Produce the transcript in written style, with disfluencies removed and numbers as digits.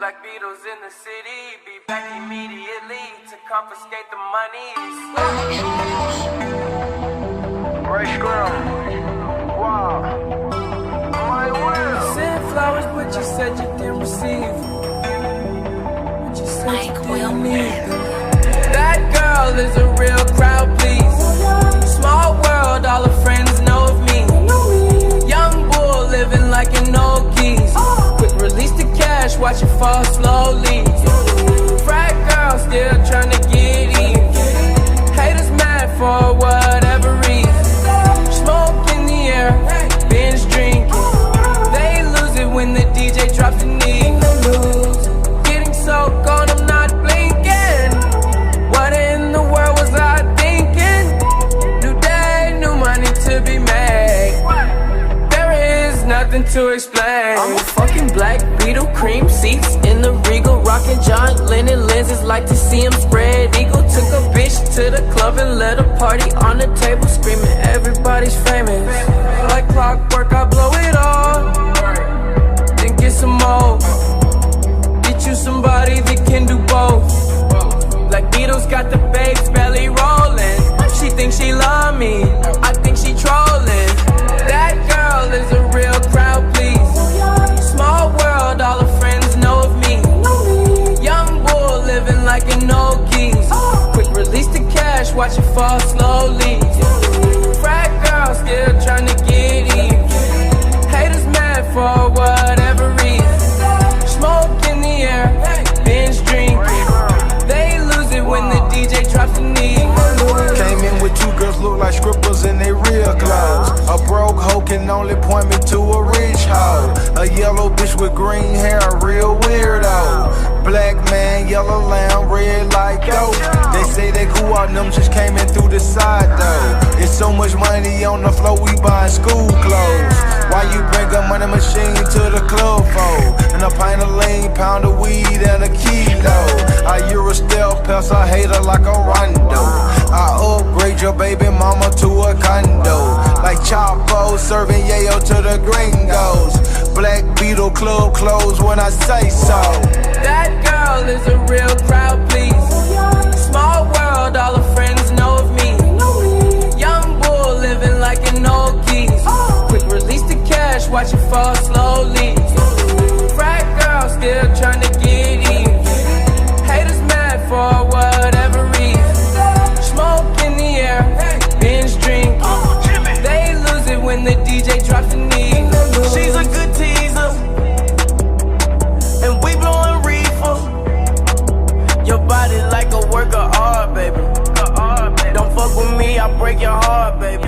Black Beatles in the city, be back immediately to confiscate the money. Ray Scrum. Wow. My will. Sent flowers, but you said you didn't receive. But you said you didn't need them. That girl is a real crowd, please. Small world, all her friends know of me. Young bull living like an old geese. Quick release the cash, watch it fall slowly. Frat girl still trying to get in. Haters mad for whatever reason. Smoke in the air, binge drinking. They lose it when the DJ drops the knee. Getting so gone, I'm not blinking. What in the world was I thinking? New day, new money to be made. There is nothing to explain. I'm a fucking Black Beetle, cream seats in the Regal, rocking John Lennon lenses, like to see him spread eagle. Took a bitch to the club and let a party on the table, screaming everybody's famous. Like clockwork, I blow it all, then get some more. Get you somebody that can do both. Black Beatles got the babes belly rolling. She thinks she love me, I think she trolling. That girl is a real crowd, please. Small world, all her friends know of me. Young bull living like an old geese. Quick release the cash, watch it fall slowly. Frat girl still trying to get in. Haters mad for whatever reason. Smoke in the air, binge drinking. They lose it when the DJ drops the knee. Came in with two girls look like scribbles in they real clothes. A broke hoe can only point me to a rich hoe. A yellow bitch with green hair, a real weirdo. Black man, yellow lamb, red like goat. They say they cool out, them just came in through the side though. It's so much money on the floor, we buying school clothes. Why you bring a money machine to the club for? And a pint of lean, pound of weed, and a kilo. I Eurostel pest, I hate her like a rondo. I upgrade your baby mama to a condo. Like Chapo serving yayo to the gringos. Black Beetle club closed when I say so. That girl is a real crowd, please. Small world, all her friends know of me. Young bull living like an old geese. Quick release the cash, watch it fall slowly. Frat girl still trying to get in. Haters mad for whatever reason. Smoke in the air, binge drinking. They lose it when the DJ drops the knee. She's a good teaser, and we blowing reefer. Your body like a work of art, baby. Don't fuck with me, I'll break your heart, baby.